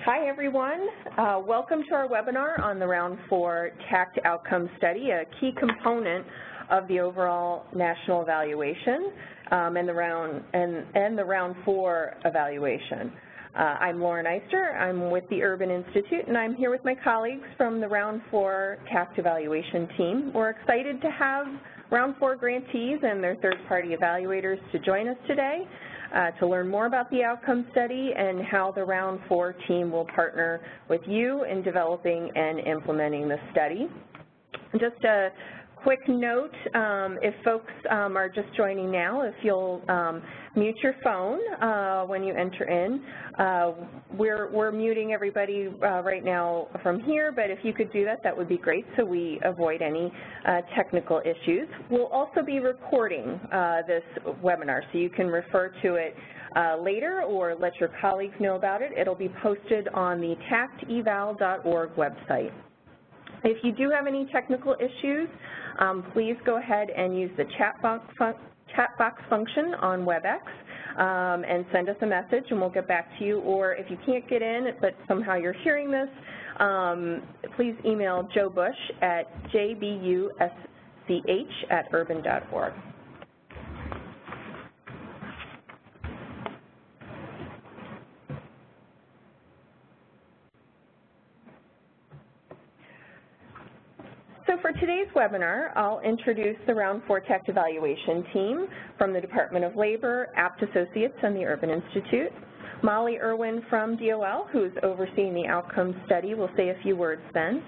Hi, everyone. Welcome to our webinar on the Round 4 TACT Outcome Study, a key component of the overall national evaluation and the Round 4 evaluation. I'm Lauren Eister. I'm with the Urban Institute, and I'm here with my colleagues from the Round 4 TACT evaluation team. We're excited to have Round 4 grantees and their third-party evaluators to join us today to learn more about the outcome study and how the Round 4 team will partner with you in developing and implementing the study. Just a quick note, if folks are just joining now, if you'll mute your phone when you enter in. We're muting everybody right now from here, but if you could do that, that would be great so we avoid any technical issues. We'll also be recording this webinar, so you can refer to it later or let your colleagues know about it. It'll be posted on the tacteval.org website. If you do have any technical issues, please go ahead and use the chat box function on WebEx and send us a message and we'll get back to you. Or if you can't get in but somehow you're hearing this, please email Joe Bush at jbusch@urban.org. So for today's webinar, I'll introduce the Round 4 TACT evaluation team from the Department of Labor, Abt Associates, and the Urban Institute. Molly Irwin from DOL, who is overseeing the outcome study, will say a few words then.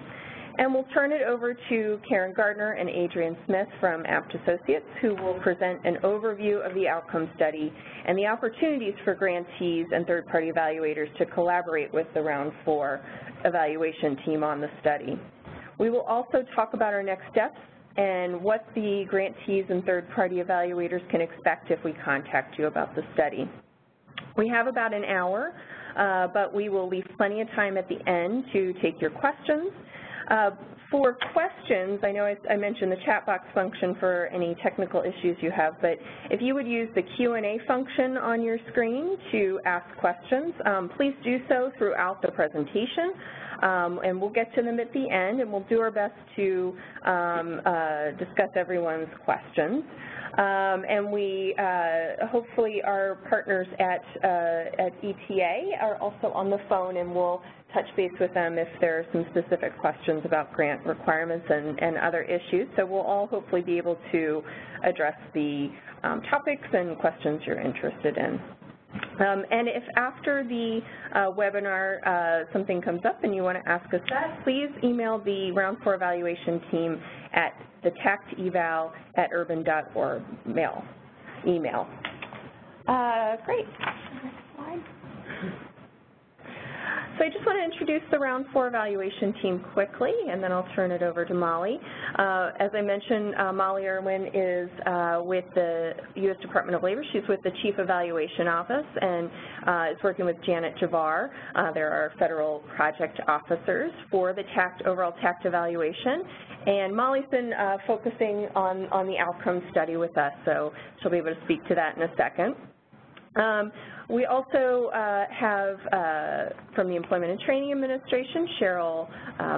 And we'll turn it over to Karen Gardner and Adrian Smith from Abt Associates, who will present an overview of the outcome study and the opportunities for grantees and third-party evaluators to collaborate with the Round 4 evaluation team on the study. We will also talk about our next steps and what the grantees and third-party evaluators can expect if we contact you about the study. We have about an hour, but we will leave plenty of time at the end to take your questions. For questions, I know I mentioned the chat box function for any technical issues you have, but if you would use the Q&A function on your screen to ask questions, please do so throughout the presentation. And we'll get to them at the end, and we'll do our best to discuss everyone's questions. And we hopefully our partners at ETA are also on the phone, and we'll touch base with them if there are some specific questions about grant requirements and other issues. So we'll all hopefully be able to address the topics and questions you're interested in. And if after the webinar something comes up and you want to ask us that, please email the Round 4 evaluation team at the tacteval@urban.org email. Great. Next slide. So I just want to introduce the Round 4 evaluation team quickly, and then I'll turn it over to Molly. As I mentioned, Molly Irwin is with the U.S. Department of Labor. She's with the Chief Evaluation Office and is working with Janet Javar. There are federal project officers for the overall TACT evaluation. And Molly's been focusing on the outcome study with us, so she'll be able to speak to that in a second. We also have from the Employment and Training Administration, Cheryl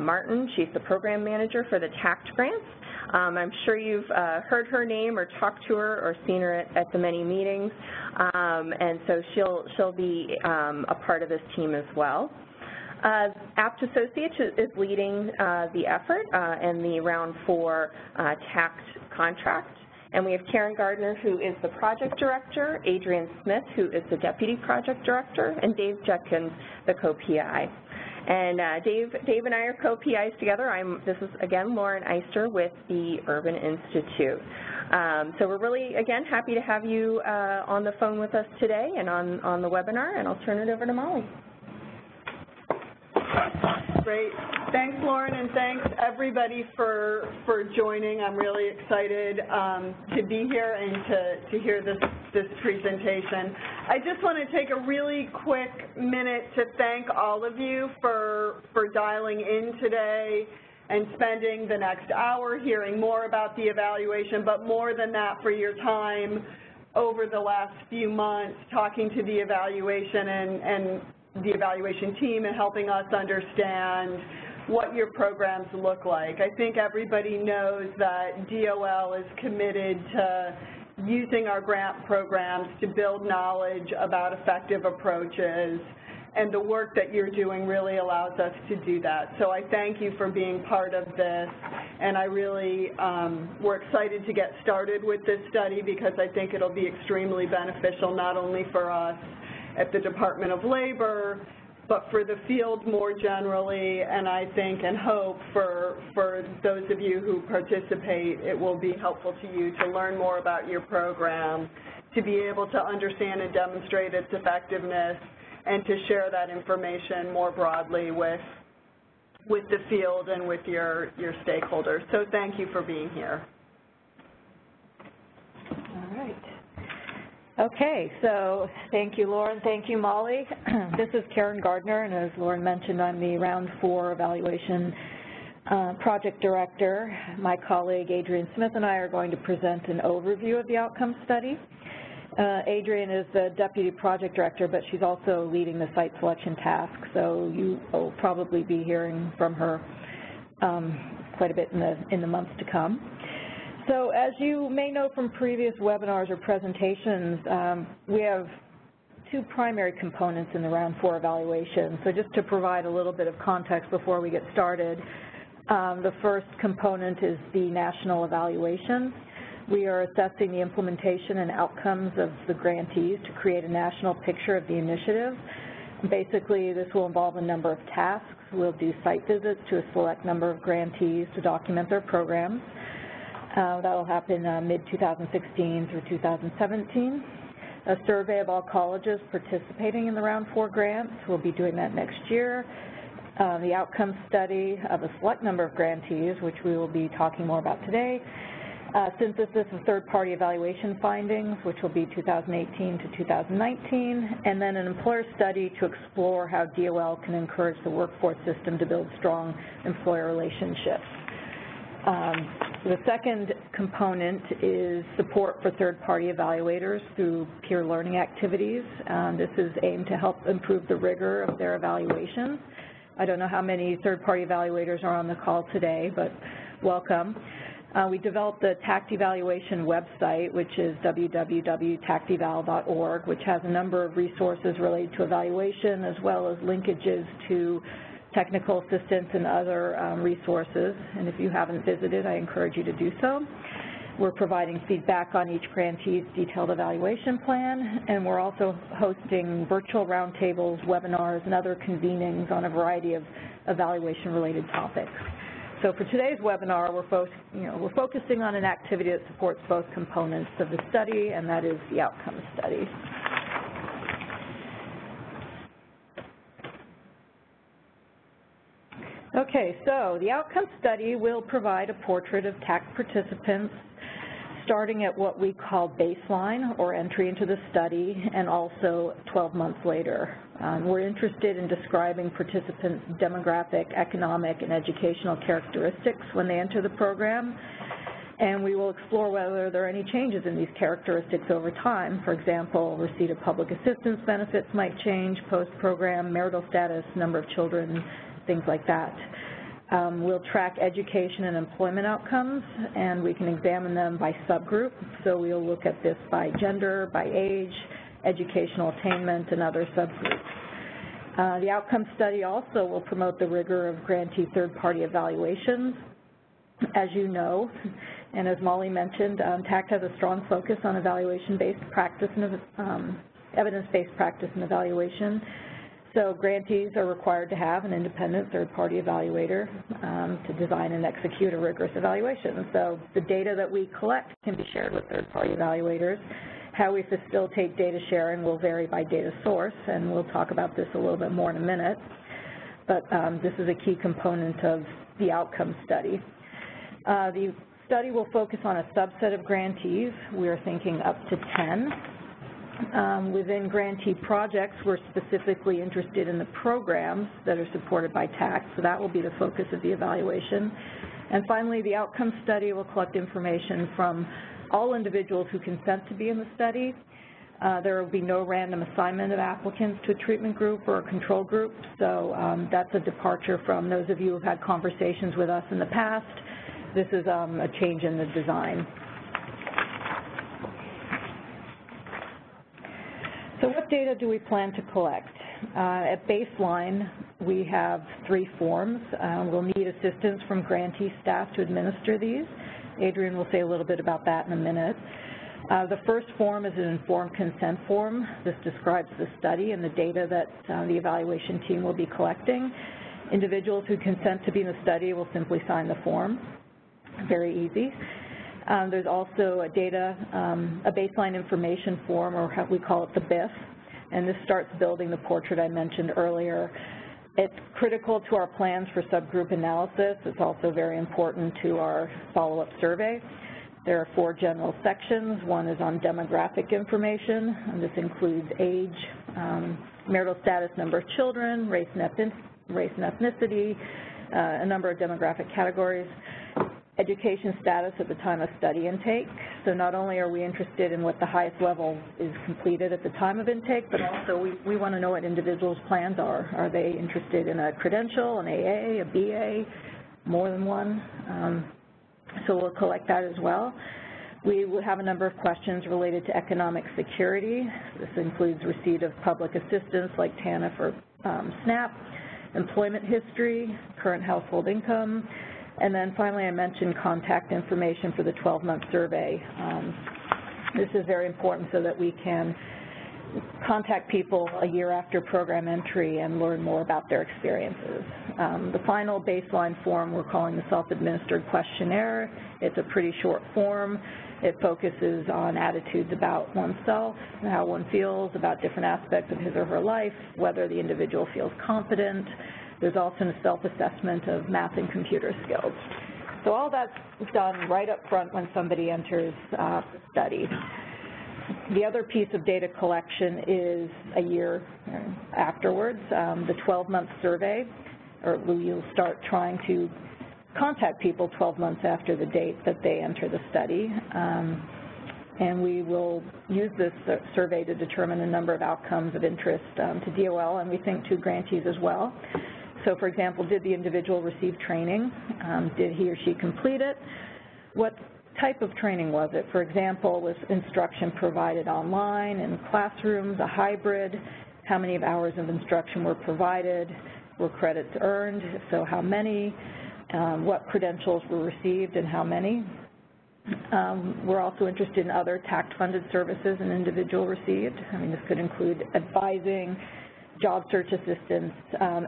Martin. She's the program manager for the TACT grants. I'm sure you've heard her name or talked to her or seen her at the many meetings, and so she'll be a part of this team as well. Abt Associates is leading the effort and the Round 4 TACT contract. And we have Karen Gardner, who is the project director, Adrian Smith, who is the deputy project director, and Dave Judkins, the co-PI. And Dave and I are co-PIs together. This is, again, Lauren Eister with the Urban Institute. So we're really, again, happy to have you on the phone with us today and on the webinar, and I'll turn it over to Molly. Great. Thanks, Lauren, and thanks, everybody, for joining. I'm really excited to be here and to hear this presentation. I just want to take a really quick minute to thank all of you for dialing in today and spending the next hour hearing more about the evaluation, but more than that, for your time over the last few months, talking to the evaluation and the evaluation team and helping us understand what your programs look like. I think everybody knows that DOL is committed to using our grant programs to build knowledge about effective approaches, and the work that you're doing really allows us to do that. So I thank you for being part of this, and I really, we're excited to get started with this study because I think it'll be extremely beneficial not only for us at the Department of Labor, but for the field more generally, and I think and hope for those of you who participate, it will be helpful to you to learn more about your program, to be able to understand and demonstrate its effectiveness, and to share that information more broadly with the field and with your stakeholders. So thank you for being here. All right. Okay, so thank you, Lauren. Thank you, Molly. This is Karen Gardner, and as Lauren mentioned, I'm the Round 4 Evaluation Project Director. My colleague, Adrienne Smith, and I are going to present an overview of the outcome study. Adrienne is the Deputy Project Director, but she's also leading the site selection task, so you will probably be hearing from her quite a bit in the months to come. So as you may know from previous webinars or presentations, we have two primary components in the Round 4 evaluation. So just to provide a little bit of context before we get started, the first component is the national evaluation. We are assessing the implementation and outcomes of the grantees to create a national picture of the initiative. Basically, this will involve a number of tasks. We'll do site visits to a select number of grantees to document their programs. That will happen mid-2016 through 2017. A survey of all colleges participating in the Round 4 grants. We'll be doing that next year. The outcome study of a select number of grantees, which we will be talking more about today. Synthesis of third-party evaluation findings, which will be 2018 to 2019, and then an employer study to explore how DOL can encourage the workforce system to build strong employer relationships. The second component is support for third-party evaluators through peer learning activities. This is aimed to help improve the rigor of their evaluations. I don't know how many third-party evaluators are on the call today, but welcome. We developed the TACT evaluation website, which is www.tacteval.org, which has a number of resources related to evaluation, as well as linkages to technical assistance and other resources. And if you haven't visited, I encourage you to do so. We're providing feedback on each grantee's detailed evaluation plan, and we're also hosting virtual roundtables, webinars, and other convenings on a variety of evaluation-related topics. So for today's webinar, we're focusing on an activity that supports both components of the study, and that is the outcome study. Okay, so the outcome study will provide a portrait of TACT participants starting at what we call baseline or entry into the study, and also 12 months later. We're interested in describing participants' demographic, economic, and educational characteristics when they enter the program, and we will explore whether there are any changes in these characteristics over time. For example, receipt of public assistance benefits might change, post-program, marital status, number of children, things like that. We'll track education and employment outcomes, and we can examine them by subgroup. So we'll look at this by gender, by age, educational attainment, and other subgroups. The outcome study also will promote the rigor of grantee third-party evaluations. As you know, and as Molly mentioned, TACT has a strong focus on evaluation-based practice and evidence-based practice and evaluation. So grantees are required to have an independent third-party evaluator to design and execute a rigorous evaluation. So the data that we collect can be shared with third-party evaluators. How we facilitate data sharing will vary by data source, and we'll talk about this a little bit more in a minute. But this is a key component of the outcome study. The study will focus on a subset of grantees. We're thinking up to 10. Within grantee projects, we're specifically interested in the programs that are supported by TACT, so that will be the focus of the evaluation. And finally, the outcome study will collect information from all individuals who consent to be in the study. There will be no random assignment of applicants to a treatment group or a control group, so that's a departure from those of you who have had conversations with us in the past. This is a change in the design. So what data do we plan to collect? At baseline, we have 3 forms. We'll need assistance from grantee staff to administer these. Adrian will say a little bit about that in a minute. The first form is an informed consent form. This describes the study and the data that the evaluation team will be collecting. Individuals who consent to be in the study will simply sign the form. Very easy. There's also a baseline information form, or how we call it the BIF, and this starts building the portrait I mentioned earlier. It's critical to our plans for subgroup analysis. It's also very important to our follow-up survey. There are 4 general sections. One is on demographic information, and this includes age, marital status, number of children, race and ethnicity, a number of demographic categories, education status at the time of study intake. So not only are we interested in what the highest level is completed at the time of intake, but also we want to know what individuals' plans are. Are they interested in a credential, an AA, a BA, more than one? So we'll collect that as well. We will have a number of questions related to economic security. This includes receipt of public assistance like TANF or SNAP, employment history, current household income, and then finally I mentioned contact information for the 12-month survey. This is very important so that we can contact people a year after program entry and learn more about their experiences. The final baseline form we're calling the self-administered questionnaire. It's a pretty short form. It focuses on attitudes about oneself, how one feels about different aspects of his or her life, whether the individual feels competent. There's also a self-assessment of math and computer skills. So all that's done right up front when somebody enters the study. The other piece of data collection is a year afterwards, the 12-month survey, or we'll start trying to contact people 12 months after the date that they enter the study. And we will use this survey to determine a number of outcomes of interest to DOL, and we think to grantees as well. So, for example, did the individual receive training? Did he or she complete it? What type of training was it? For example, was instruction provided online, in classrooms, a hybrid? How many hours of instruction were provided? Were credits earned? If so, how many? What credentials were received and how many? We're also interested in other TACT-funded services an individual received. I mean, this could include advising, job search assistance,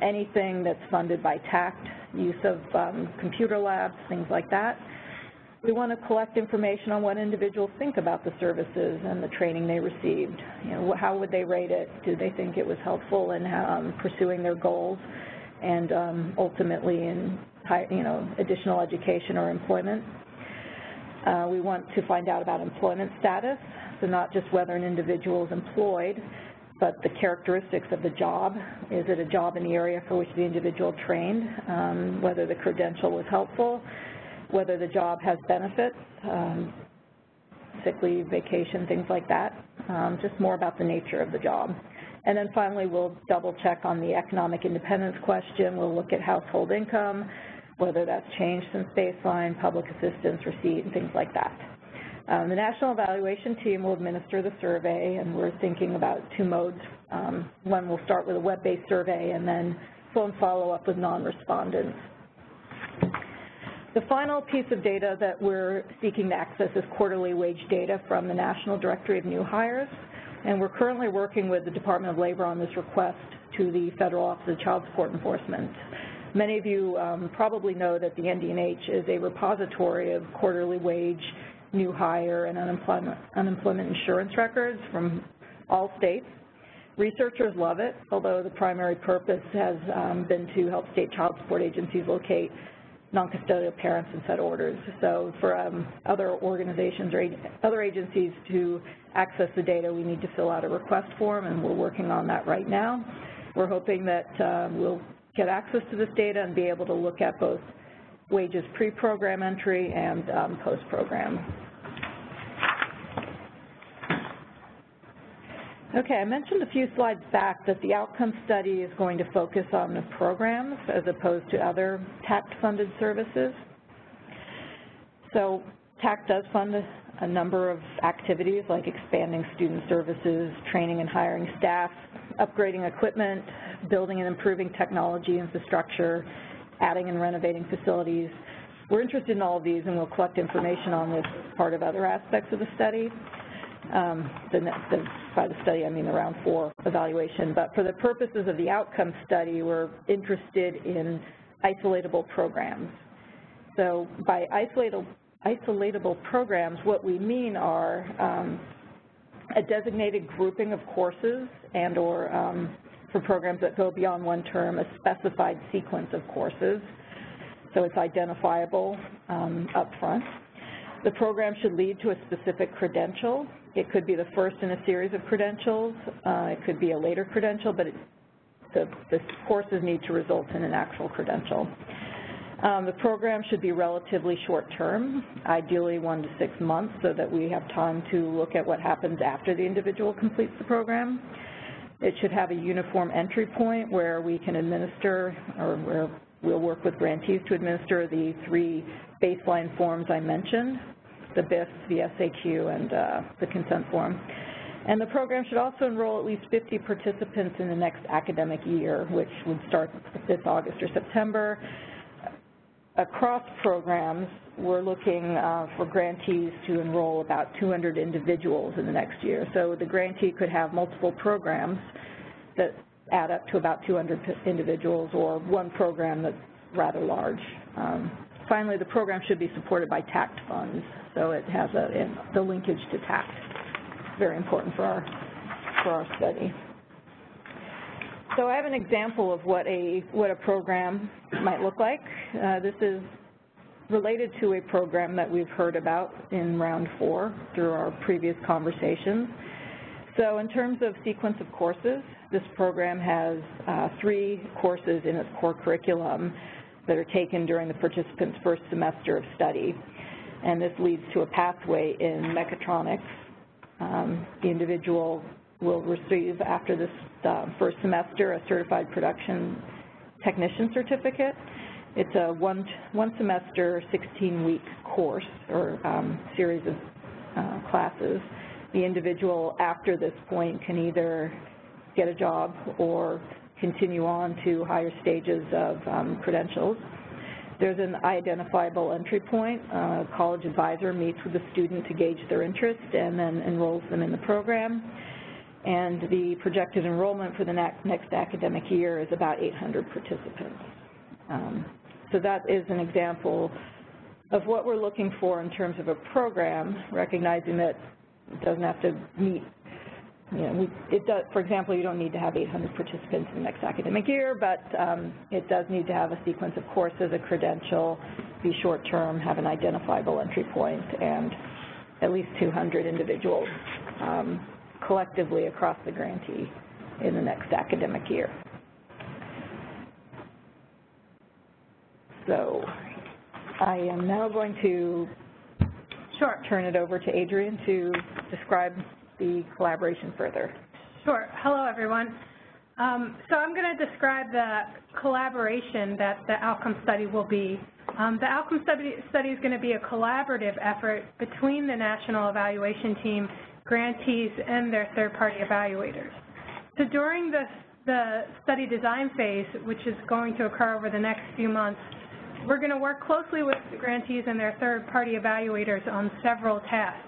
anything that's funded by TACT, use of computer labs, things like that. We want to collect information on what individuals think about the services and the training they received. You know, how would they rate it? Do they think it was helpful in pursuing their goals and ultimately in additional education or employment? We want to find out about employment status, so not just whether an individual is employed, but the characteristics of the job. Is it a job in the area for which the individual trained? Whether the credential was helpful, whether the job has benefits, sick leave, vacation, things like that, just more about the nature of the job. And then finally, we'll double check on the economic independence question. We'll look at household income, whether that's changed since baseline, public assistance, receipt, and things like that. The National Evaluation Team will administer the survey, and we're thinking about 2 modes. One, we'll start with a web-based survey, and then phone follow-up with non-respondents. The final piece of data that we're seeking to access is quarterly wage data from the National Directory of New Hires, and we're currently working with the Department of Labor on this request to the Federal Office of Child Support Enforcement. Many of you probably know that the ND&H is a repository of quarterly wage, new hire, and unemployment insurance records from all states. Researchers love it, although the primary purpose has been to help state child support agencies locate non-custodial parents and set orders. So for other organizations or other agencies to access the data, we need to fill out a request form, and we're working on that right now. We're hoping that we'll get access to this data and be able to look at both wages pre-program entry and post-program. Okay, I mentioned a few slides back that the outcome study is going to focus on the programs as opposed to other TACT-funded services. So TACT does fund a number of activities like expanding student services, training and hiring staff, upgrading equipment, building and improving technology infrastructure, adding and renovating facilities. We're interested in all of these, and we'll collect information on this as part of other aspects of the study. By the study, I mean the round 4 evaluation. But for the purposes of the outcome study, we're interested in isolatable programs. So by isolatable programs, what we mean are a designated grouping of courses and or for programs that go beyond one term, a specified sequence of courses. So it's identifiable up front. The program should lead to a specific credential. It could be the first in a series of credentials. It could be a later credential, but the courses need to result in an actual credential. The program should be relatively short-term, ideally 1 to 6 months, so that we have time to look at what happens after the individual completes the program. It should have a uniform entry point where we can administer, or where we'll work with grantees to administer the 3 baseline forms I mentioned, the BIF, the SAQ, and the consent form. And the program should also enroll at least 50 participants in the next academic year, which would start this August or September. Across programs, we're looking for grantees to enroll about 200 individuals in the next year. So the grantee could have multiple programs that add up to about 200 individuals, or one program that's rather large. Finally, the program should be supported by TACT funds, so it has the linkage to TACT. Very important for our study. So I have an example of what a program might look like. This is related to a program that we've heard about in round 4 through our previous conversations. So in terms of sequence of courses, this program has 3 courses in its core curriculum that are taken during the participant's first semester of study. And this leads to a pathway in mechatronics. The individual will receive, after this first semester, a certified production technician certificate. It's a one semester, 16-week course or series of classes. The individual, after this point, can either get a job or continue on to higher stages of credentials. There's an identifiable entry point. A college advisor meets with the student to gauge their interest and then enrolls them in the program. And the projected enrollment for the next academic year is about 800 participants. So that is an example of what we're looking for in terms of a program, recognizing that it doesn't have to meet, for example, you don't need to have 800 participants in the next academic year, but it does need to have a sequence of courses, a credential, be short-term, have an identifiable entry point, and at least 200 individuals collectively across the grantee in the next academic year. So I am now going to turn it over to Adrienne to describe the collaboration further. Sure. Hello, everyone. So I'm going to describe the collaboration that the outcome study will be. The outcome study is going to be a collaborative effort between the National Evaluation Team, grantees, and their third-party evaluators. So during the study design phase, which is going to occur over the next few months, we're going to work closely with the grantees and their third-party evaluators on several tasks.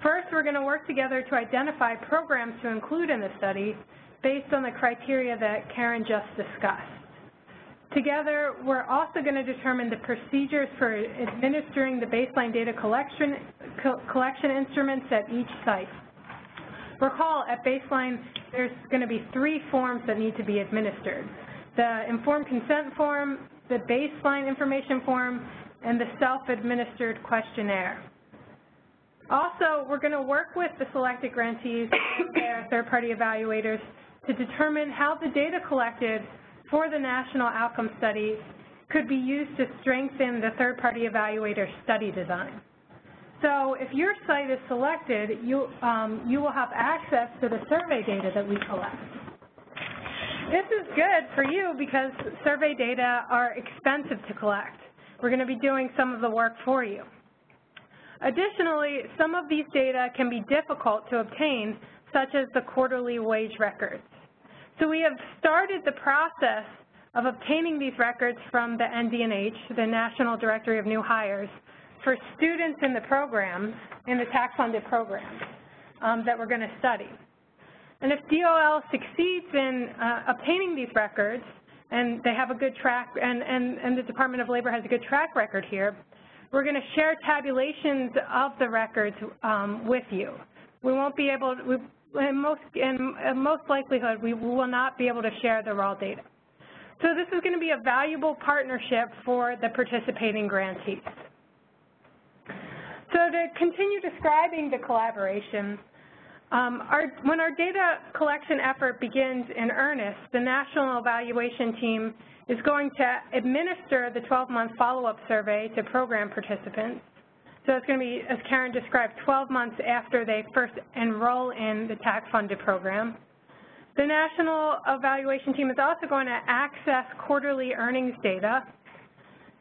First, we're going to work together to identify programs to include in the study based on the criteria that Karen just discussed. Together, we're also going to determine the procedures for administering the baseline data collection instruments at each site. Recall, at baseline, there's going to be 3 forms that need to be administered: the informed consent form, the baseline information form, and the self-administered questionnaire. Also, we're going to work with the selected grantees and their third-party evaluators to determine how the data collected for the National Outcome Study could be used to strengthen the third-party evaluator study design. So if your site is selected, you will have access to the survey data that we collect. This is good for you because survey data are expensive to collect. We're going to be doing some of the work for you. Additionally, some of these data can be difficult to obtain, such as the quarterly wage records. So we have started the process of obtaining these records from the ND&H, the National Directory of New Hires, for students in the programs, in the tax-funded programs that we're going to study. And if DOL succeeds in obtaining these records, and they have a good track, and the Department of Labor has a good track record here, we're going to share tabulations of the records with you. We won't be able to, in most likelihood, we will not be able to share the raw data. So this is going to be a valuable partnership for the participating grantees. So to continue describing the collaboration, when our data collection effort begins in earnest, the National Evaluation Team is going to administer the 12-month follow-up survey to program participants. So it's going to be, as Karen described, 12 months after they first enroll in the tax-funded program. The National Evaluation Team is also going to access quarterly earnings data.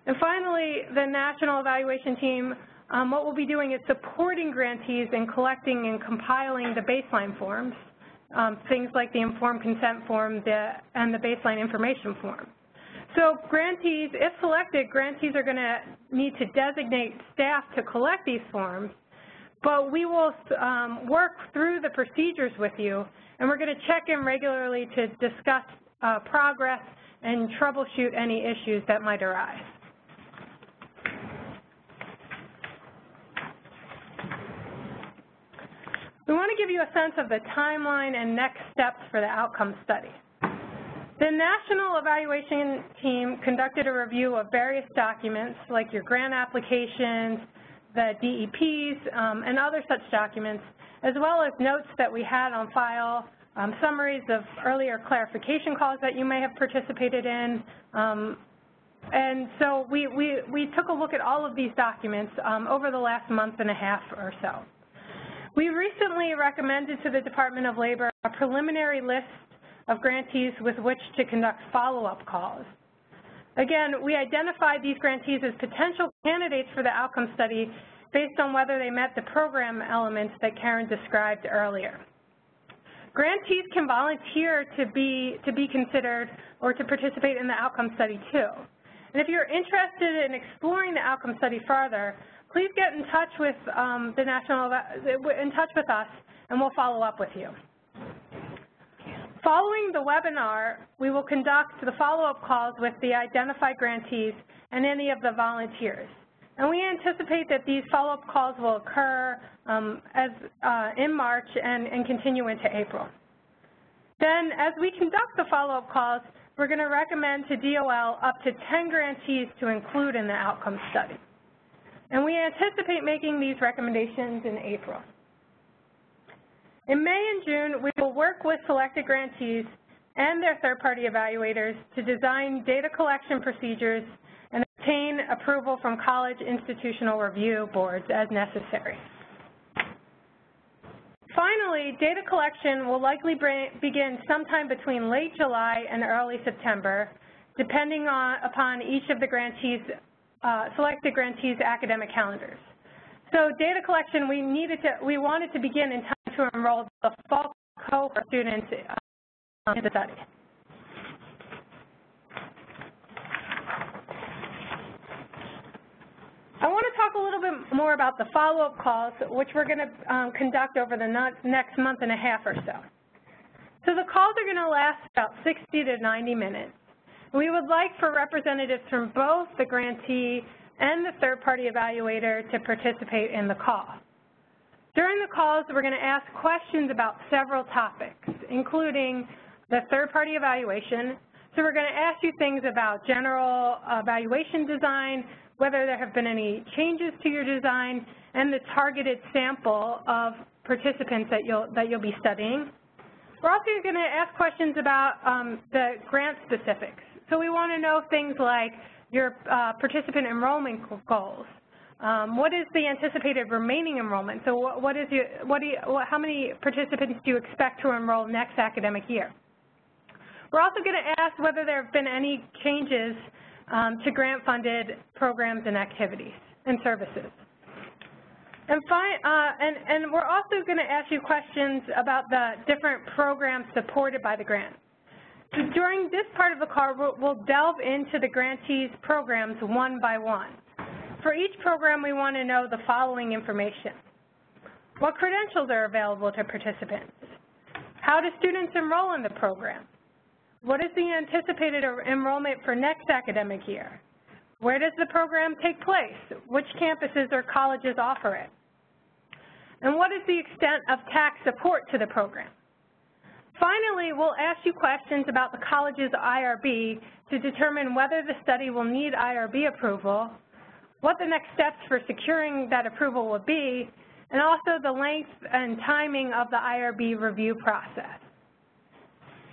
And finally, the National Evaluation Team, what we'll be doing is supporting grantees in collecting and compiling the baseline forms, things like the informed consent form and the baseline information form. So grantees, if selected, grantees are going to need to designate staff to collect these forms, but we will work through the procedures with you, and we're going to check in regularly to discuss progress and troubleshoot any issues that might arise. We want to give you a sense of the timeline and next steps for the outcome study. The National Evaluation Team conducted a review of various documents like your grant applications, the DEPs, and other such documents, as well as notes that we had on file, summaries of earlier clarification calls that you may have participated in. And so we took a look at all of these documents over the last month and a half or so. We recently recommended to the Department of Labor a preliminary list of grantees with which to conduct follow-up calls. Again, we identified these grantees as potential candidates for the outcome study based on whether they met the program elements that Karen described earlier. Grantees can volunteer to be considered or to participate in the outcome study too. And if you're interested in exploring the outcome study further, please get in touch with us, and we'll follow up with you. Following the webinar, we will conduct the follow-up calls with the identified grantees and any of the volunteers. And we anticipate that these follow-up calls will occur in March and continue into April. Then, as we conduct the follow-up calls, we're going to recommend to DOL up to 10 grantees to include in the outcome study. And we anticipate making these recommendations in April. In May and June, we will work with selected grantees and their third-party evaluators to design data collection procedures and obtain approval from college institutional review boards as necessary. Finally, data collection will likely begin sometime between late July and early September, depending upon each of the grantees, selected grantees' academic calendars. So data collection, we wanted to begin in time to enroll the fall cohort students in the study. I want to talk a little bit more about the follow-up calls, which we're going to conduct over the next month and a half or so. So the calls are going to last about 60 to 90 minutes. We would like for representatives from both the grantee and the third-party evaluator to participate in the call. During the calls, we're going to ask questions about several topics, including the third-party evaluation. So we're going to ask you things about general evaluation design, whether there have been any changes to your design, and the targeted sample of participants that you'll be studying. We're also going to ask questions about the grant specifics. So we want to know things like your participant enrollment goals, What is the anticipated remaining enrollment? So how many participants do you expect to enroll next academic year? We're also going to ask whether there have been any changes to grant-funded programs and activities and services. And we're also going to ask you questions about the different programs supported by the grant. So during this part of the call, we'll delve into the grantees' programs one by one. For each program, we want to know the following information. What credentials are available to participants? How do students enroll in the program? What is the anticipated enrollment for next academic year? Where does the program take place? Which campuses or colleges offer it? And what is the extent of tax support to the program? Finally, we'll ask you questions about the college's IRB to determine whether the study will need IRB approval, what the next steps for securing that approval will be, and also the length and timing of the IRB review process.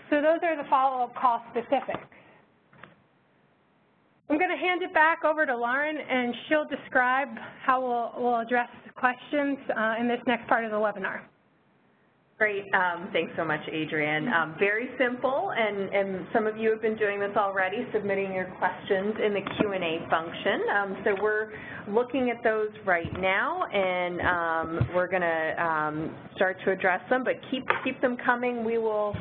So those are the follow-up call specifics. I'm going to hand it back over to Lauren, and she'll describe how we'll address the questions in this next part of the webinar. Great. Thanks so much, Adrienne. Very simple, and some of you have been doing this already, submitting your questions in the Q&A function. So we're looking at those right now, and we're going to start to address them, but keep them coming. We will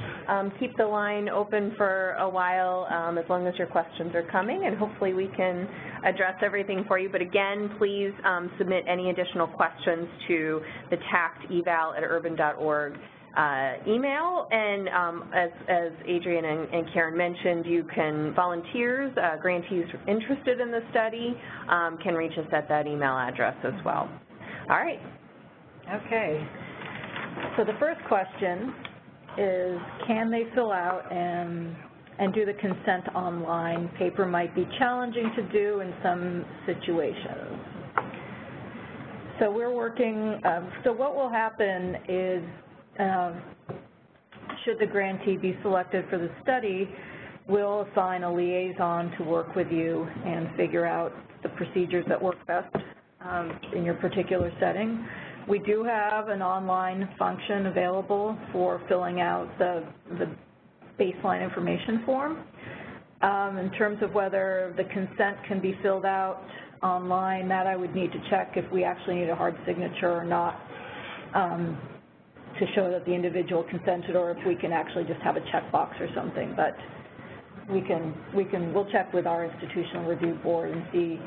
keep the line open for a while as long as your questions are coming, and hopefully we can address everything for you. But again, please submit any additional questions to the tacteval@urban.org email, and as Adrienne and Karen mentioned, you can, volunteers, grantees interested in the study can reach us at that email address as well. All right. Okay. So the first question is, can they fill out and do the consent online? Paper might be challenging to do in some situations. So we're working, so what will happen is, should the grantee be selected for the study, we'll assign a liaison to work with you and figure out the procedures that work best in your particular setting. We do have an online function available for filling out the baseline information form. In terms of whether the consent can be filled out online, that I would need to check if we actually need a hard signature or not, to show that the individual consented, or if we can actually just have a checkbox or something. But we'll check with our institutional review board and see.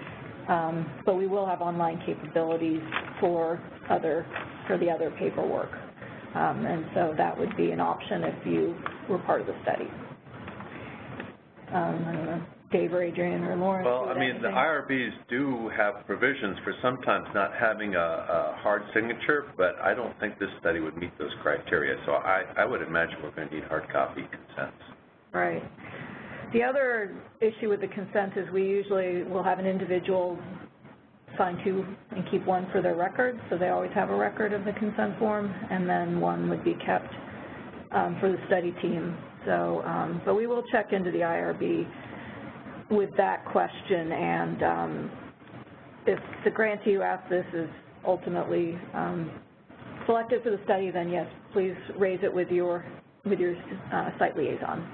But we will have online capabilities for the other paperwork, and so that would be an option if you were part of the study. I don't know, Dave or Adrienne or Lauren. Well, I mean, the IRBs do have provisions for sometimes not having a hard signature, but I don't think this study would meet those criteria. So I would imagine we're going to need hard copy consents. Right. The other issue with the consent is we usually will have an individual sign two and keep one for their record, so they always have a record of the consent form, and then one would be kept for the study team. So, but we will check into the IRB with that question, and if the grantee who asked this is ultimately selected for the study, then yes, please raise it with your site liaison.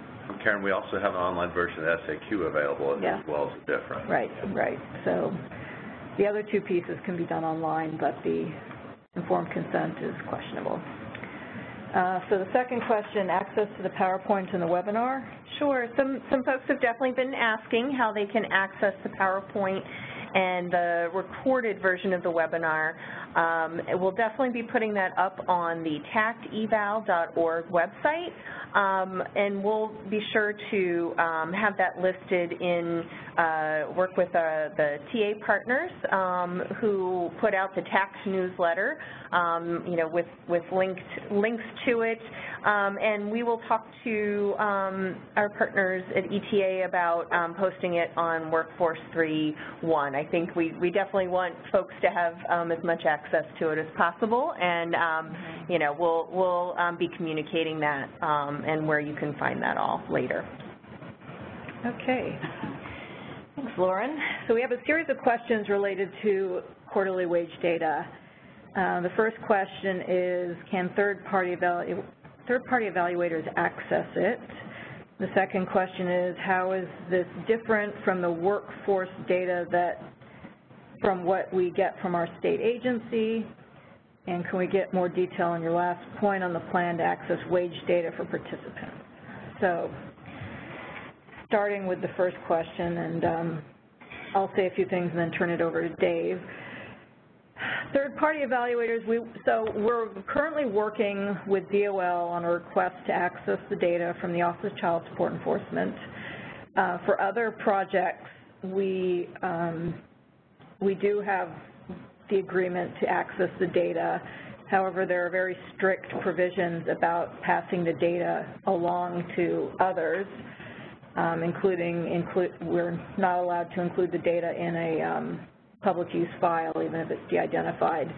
Karen, we also have an online version of SAQ available as well as a different. Right. So the other two pieces can be done online, but the informed consent is questionable. So the second question, access to the PowerPoint in the webinar. Sure. Some folks have definitely been asking how they can access the PowerPoint and the recorded version of the webinar. We'll definitely be putting that up on the tacteval.org website, and we'll be sure to have that listed in work with the TA partners who put out the tax newsletter, with links to it, and we will talk to our partners at ETA about posting it on Workforce 3.1. I think we definitely want folks to have as much access to it as possible, and we'll be communicating that and where you can find that all later. Okay. Thanks, Lauren. So we have a series of questions related to quarterly wage data. The first question is, can third-party evaluators access it? The second question is, how is this different from the workforce data from what we get from our state agency? And can we get more detail on your last point on the plan to access wage data for participants? So, starting with the first question, and I'll say a few things and then turn it over to Dave. Third-party evaluators, we're currently working with DOL on a request to access the data from the Office of Child Support Enforcement. For other projects, we do have the agreement to access the data. However, there are very strict provisions about passing the data along to others, we're not allowed to include the data in a public use file, even if it's de-identified.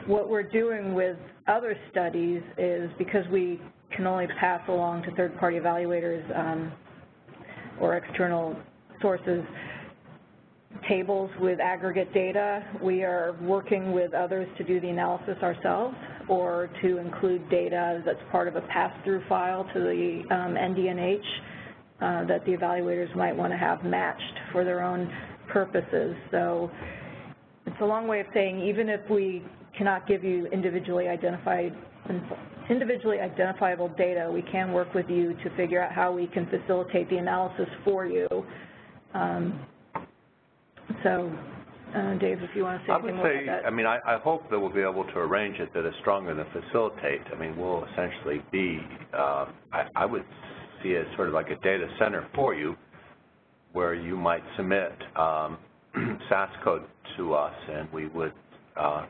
What we're doing with other studies is, because we can only pass along to third-party evaluators or external sources tables with aggregate data, we are working with others to do the analysis ourselves or to include data that's part of a pass-through file to the NDNH that the evaluators might want to have matched for their own purposes. So it's a long way of saying, even if we cannot give you individually identifiable data, we can work with you to figure out how we can facilitate the analysis for you. Dave, if you want to say anything more about that. I mean, I hope that we'll be able to arrange it that is stronger than facilitate. I mean, we'll essentially be, I would see it sort of like a data center for you, where you might submit SAS code to us, and we would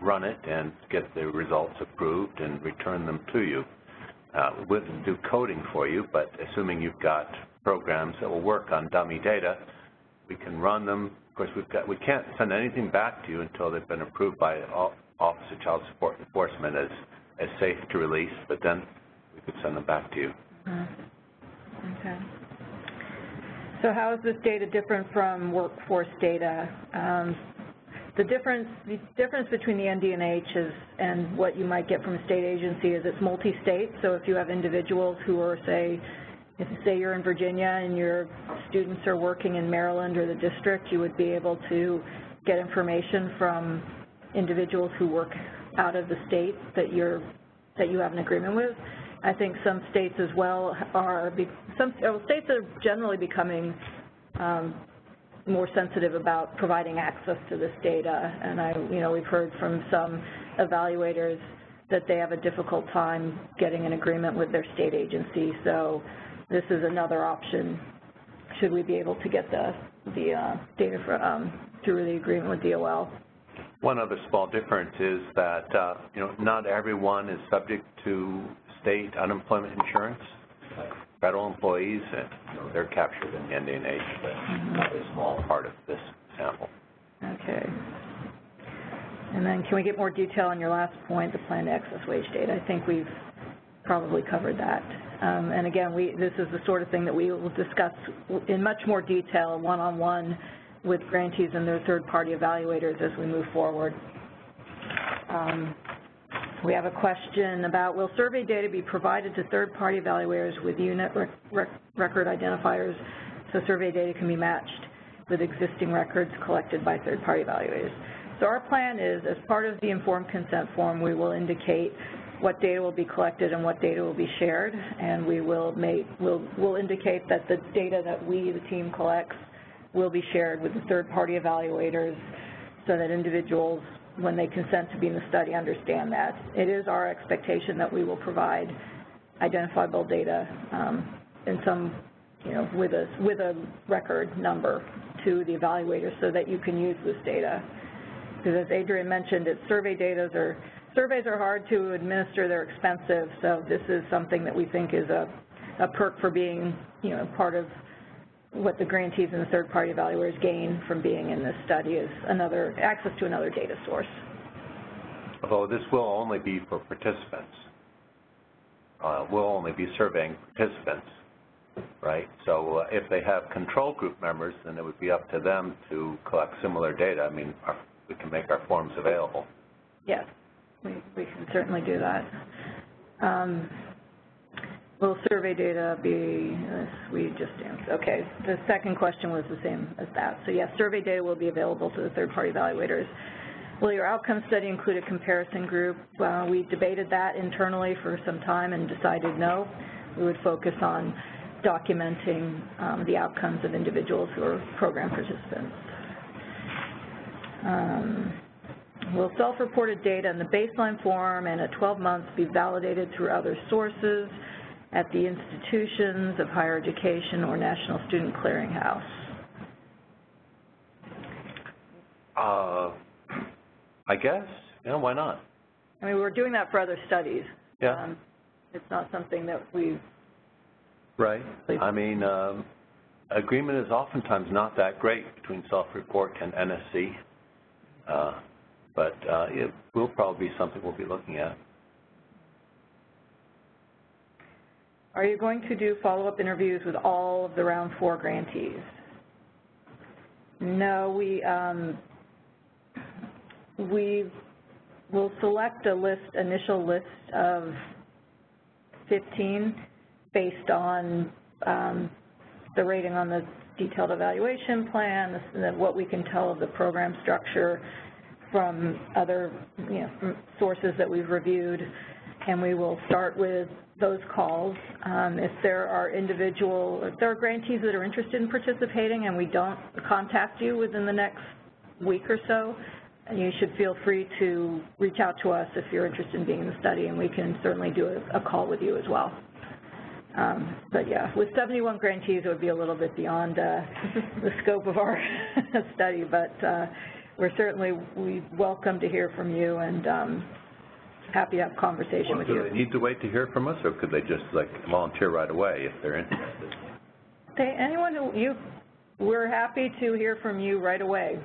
run it and get the results approved and return them to you. We wouldn't do coding for you, but assuming you've got programs that will work on dummy data, we can run them. Of course, we can't send anything back to you until they've been approved by Office of Child Support Enforcement as safe to release, but then we could send them back to you. Okay. So how is this data different from workforce data? The difference between the NDNH and what you might get from a state agency is it's multi-state. So if you have individuals who are, say you're in Virginia and your students are working in Maryland or the district, you would be able to get information from individuals who work out of the state that you have an agreement with. I think some states as well states are generally becoming more sensitive about providing access to this data, and we've heard from some evaluators that they have a difficult time getting an agreement with their state agency. So this is another option should we be able to get the data through the agreement with DOL. One other small difference is that not everyone is subject to state unemployment insurance. Like federal employees, they're captured in the NDNH, but a small part of this sample. Okay. And then can we get more detail on your last point, the plan to access wage data? I think we've probably covered that. And again, this is the sort of thing that we will discuss in much more detail one-on-one with grantees and their third-party evaluators as we move forward. We have a question about, will survey data be provided to third-party evaluators with unit record identifiers so survey data can be matched with existing records collected by third-party evaluators? So our plan is, as part of the informed consent form, we will indicate what data will be collected and what data will be shared, and we'll indicate that the data that we, the team, collects will be shared with the third-party evaluators so that individuals, when they consent to be in the study, understand that. It is our expectation that we will provide identifiable data in some, with a record number to the evaluators so that you can use this data. Because as Adrian mentioned, surveys are hard to administer, they're expensive, so this is something that we think is a perk for being, part of what the grantees and the third-party evaluators gain from being in this study is access to another data source. Although this will only be for participants. We'll only be surveying participants, right? So if they have control group members, then it would be up to them to collect similar data. I mean, we can make our forms available. Yes, we can certainly do that. Will survey data be, we just answered, okay. The second question was the same as that. So yes, survey data will be available to the third-party evaluators. Will your outcome study include a comparison group? We debated that internally for some time and decided no. We would focus on documenting the outcomes of individuals who are program participants. Will self-reported data in the baseline form and at 12 months be validated through other sources at the institutions of higher education or National Student Clearinghouse? I guess, yeah, why not? I mean, we're doing that for other studies. Yeah. It's not something that we've... Right. I mean, agreement is oftentimes not that great between self-report and NSC, but it will probably be something we'll be looking at. Are you going to do follow-up interviews with all of the round 4 grantees? No, we will select a initial list of 15 based on the rating on the detailed evaluation plan, what we can tell of the program structure from other from sources that we've reviewed, and we will start with those calls. If there are grantees that are interested in participating and we don't contact you within the next week or so, you should feel free to reach out to us if you're interested in being in the study, and we can certainly do a call with you as well. But yeah, with 71 grantees, it would be a little bit beyond the scope of our study, but we welcome to hear from you, and happy to have a conversation with you. Do they need to wait to hear from us, or could they just volunteer right away if they're interested? We're happy to hear from you right away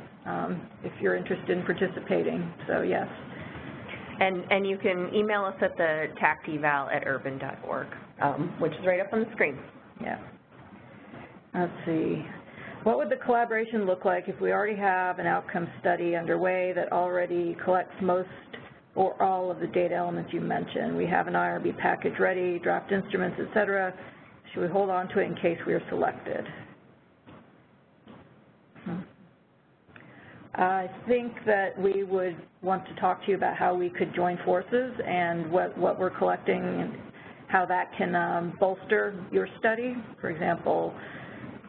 if you're interested in participating, so yes. And you can email us at the tacteval@urban.org, which is right up on the screen. Yeah. Let's see. What would the collaboration look like if we already have an outcome study underway that already collects most or all of the data elements you mentioned? We have an IRB package ready, draft instruments, et cetera. Should we hold on to it in case we are selected? I think that we would want to talk to you about how we could join forces and what we're collecting and how that can bolster your study. For example,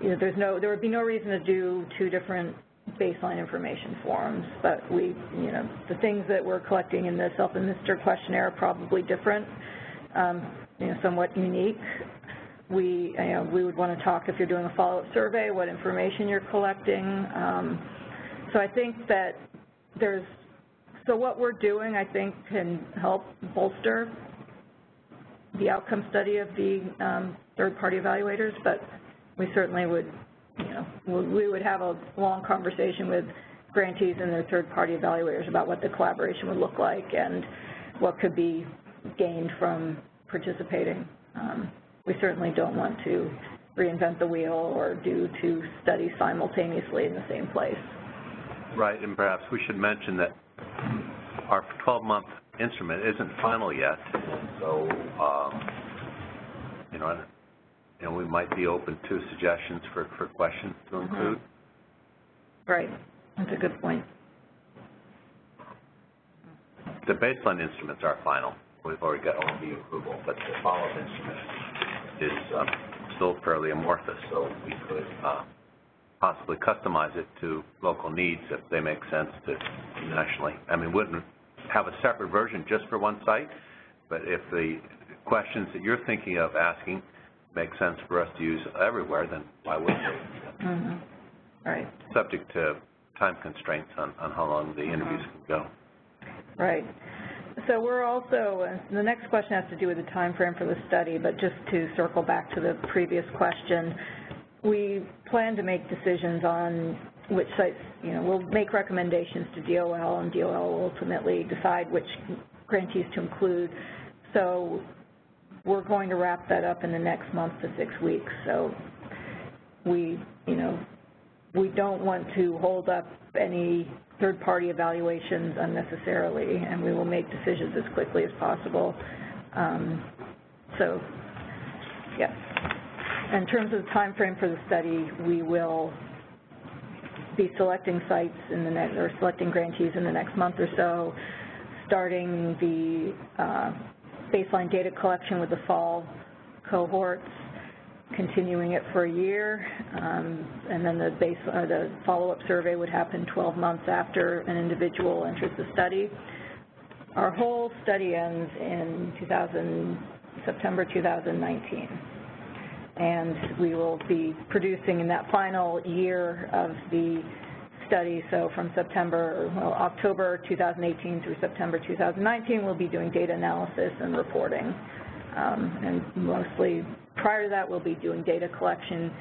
there would be no reason to do 2 different baseline information forms, but the things that we're collecting in the self-administered questionnaire are probably different, somewhat unique. We would want to talk, if you're doing a follow-up survey, what information you're collecting. So I think that what we're doing, I think, can help bolster the outcome study of the third-party evaluators, but we certainly would, we would have a long conversation with grantees and their third-party evaluators about what the collaboration would look like and what could be gained from participating. We certainly don't want to reinvent the wheel or do 2 studies simultaneously in the same place. Right, and perhaps we should mention that our 12-month instrument isn't final yet, so we might be open to suggestions for questions to include. Right, that's a good point. The baseline instruments are final. We've already got OMB approval, but the follow-up instrument is still fairly amorphous, so we could possibly customize it to local needs if they make sense to nationally. I mean, we wouldn't have a separate version just for one site, but if the questions that you're thinking of asking make sense for us to use everywhere, then why wouldn't we? Mm-hmm. Right. Subject to time constraints on how long the interviews can go. Right. So we're also, the next question has to do with the time frame for the study, but just to circle back to the previous question, we plan to make decisions on which sites, we'll make recommendations to DOL, and DOL will ultimately decide which grantees to include. So we're going to wrap that up in the next month to 6 weeks. So we, we don't want to hold up any third-party evaluations unnecessarily, and we will make decisions as quickly as possible. So, yes. In terms of the time frame for the study, we will be selecting sites in the next, or selecting grantees in the next month or so, starting the baseline data collection with the fall cohorts, continuing it for a year, and then the follow-up survey would happen 12 months after an individual enters the study. Our whole study ends in September 2019, and we will be producing in that final year of the study, so from October 2018 through September 2019, we'll be doing data analysis and reporting. And mostly prior to that, we'll be doing data collection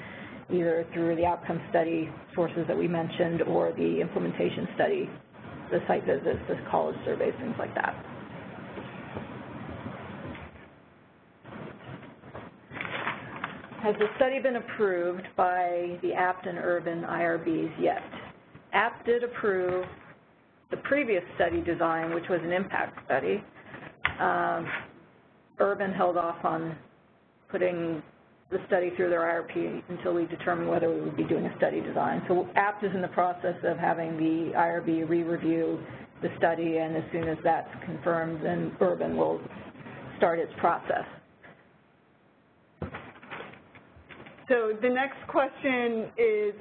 either through the outcome study sources that we mentioned or the implementation study, the site visits, the college surveys, things like that. Has the study been approved by the APT and Urban IRBs yet? APT did approve the previous study design, which was an impact study. Urban held off on putting the study through their IRP until we determined whether we would be doing a study design. So APT is in the process of having the IRB re-review the study, and as soon as that's confirmed, then Urban will start its process. So the next question is,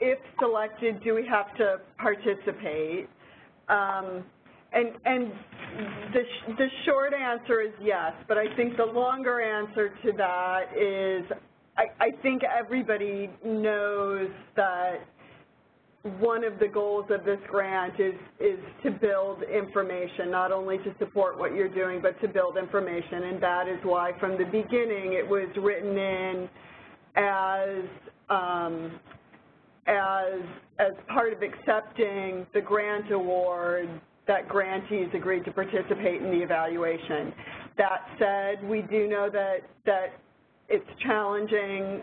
if selected, do we have to participate? And the short answer is yes, but I think the longer answer to that is I think everybody knows that one of the goals of this grant is to build information, not only to support what you're doing, but to build information, and that is why from the beginning it was written in as part of accepting the grant award that grantees agreed to participate in the evaluation. That said, we do know that it's challenging,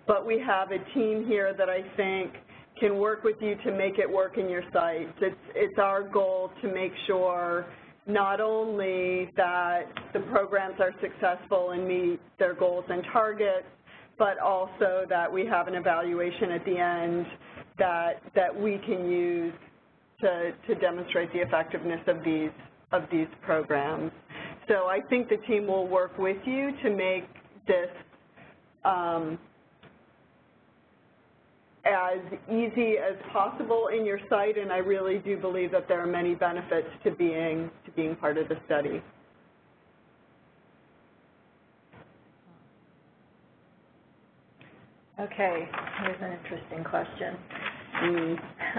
but we have a team here that I think can work with you to make it work in your sites. It's our goal to make sure not only that the programs are successful and meet their goals and targets, but also that we have an evaluation at the end that we can use to demonstrate the effectiveness of these programs. So I think the team will work with you to make this as easy as possible in your site, and I really do believe that there are many benefits to being part of the study. Okay, here's an interesting question.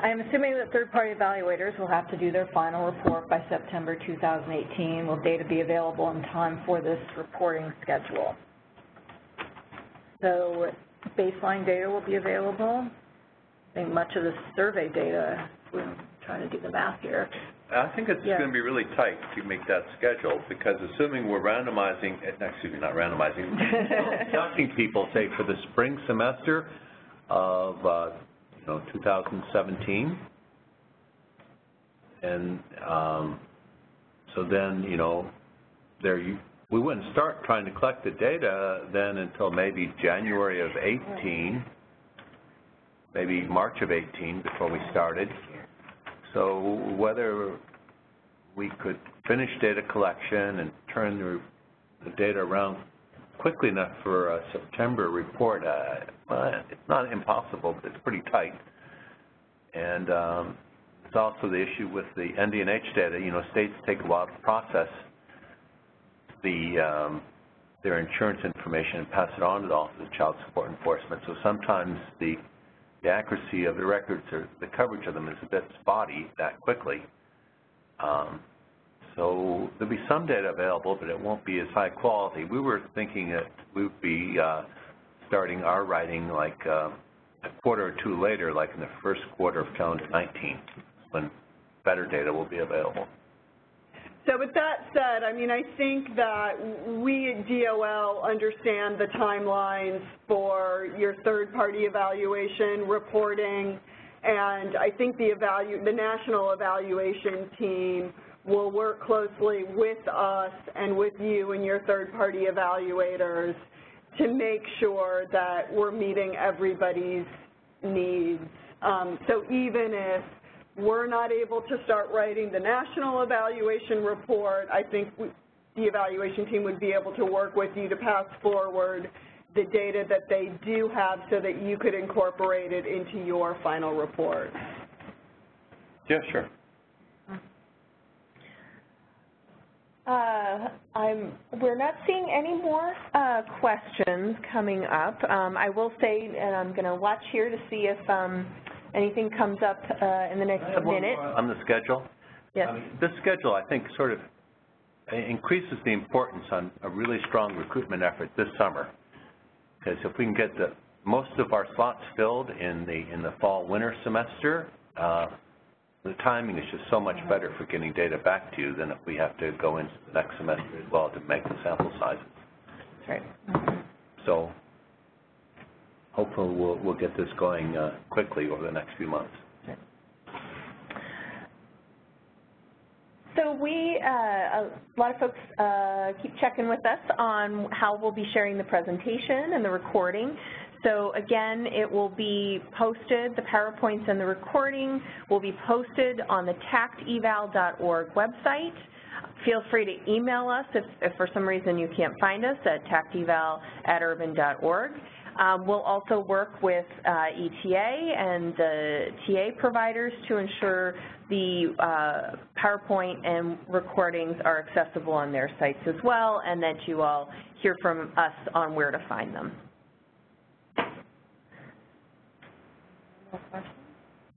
I'm assuming that third-party evaluators will have to do their final report by September 2018. Will data be available in time for this reporting schedule? So baseline data will be available. I think much of the survey data, we're trying to do the math here. I think it's going to be really tight to make that schedule, because assuming we're randomizing, not randomizing, inducting people, say, for the spring semester of 2017, and so then, we wouldn't start trying to collect the data then until maybe January of 18, maybe March of 18 before we started. So whether we could finish data collection and turn the data around quickly enough for a September report, it's not impossible, but it's pretty tight. And it's also the issue with the ND&H data. States take a while to process their insurance information and pass it on to the Office of Child Support Enforcement. So sometimes the accuracy of the records or the coverage of them is a bit spotty that quickly. So there'll be some data available, but it won't be as high quality. We were thinking that we would be starting our writing like a quarter or two later, like in the first quarter of calendar 19, when better data will be available. So with that said, I mean, I think that we at DOL understand the timelines for your third-party evaluation reporting, and I think the national evaluation team will work closely with us and with you and your third-party evaluators to make sure that we're meeting everybody's needs. So even if we're not able to start writing the national evaluation report, I think the evaluation team would be able to work with you to pass forward the data that they do have so that you could incorporate it into your final report. Yeah, sure. We're not seeing any more questions coming up. I will say, and I'm going to watch here to see if anything comes up in the next minute. On the schedule? Yes. This schedule, I think, sort of increases the importance on a really strong recruitment effort this summer. Because if we can get most of our slots filled in the fall-winter semester, the timing is just so much better for getting data back to you than if we have to go into the next semester as well to make the sample sizes. That's right. So hopefully we'll get this going quickly over the next few months. So a lot of folks keep checking with us on how we'll be sharing the presentation and the recording. So again, it will be posted, the PowerPoints and the recording will be posted on the tacteval.org website. Feel free to email us if for some reason you can't find us at tacteval@urban.org. We'll also work with ETA and the TA providers to ensure the PowerPoint and recordings are accessible on their sites as well, and that you all hear from us on where to find them.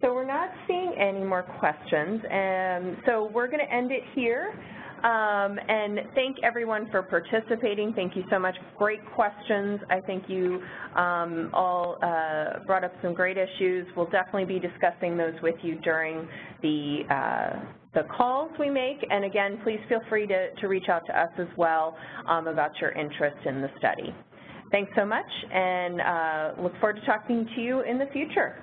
So we're not seeing any more questions, and so we're going to end it here. And thank everyone for participating. Thank you so much. Great questions. I think you all brought up some great issues. We'll definitely be discussing those with you during the calls we make. And again, please feel free to reach out to us as well about your interest in the study. Thanks so much, and look forward to talking to you in the future.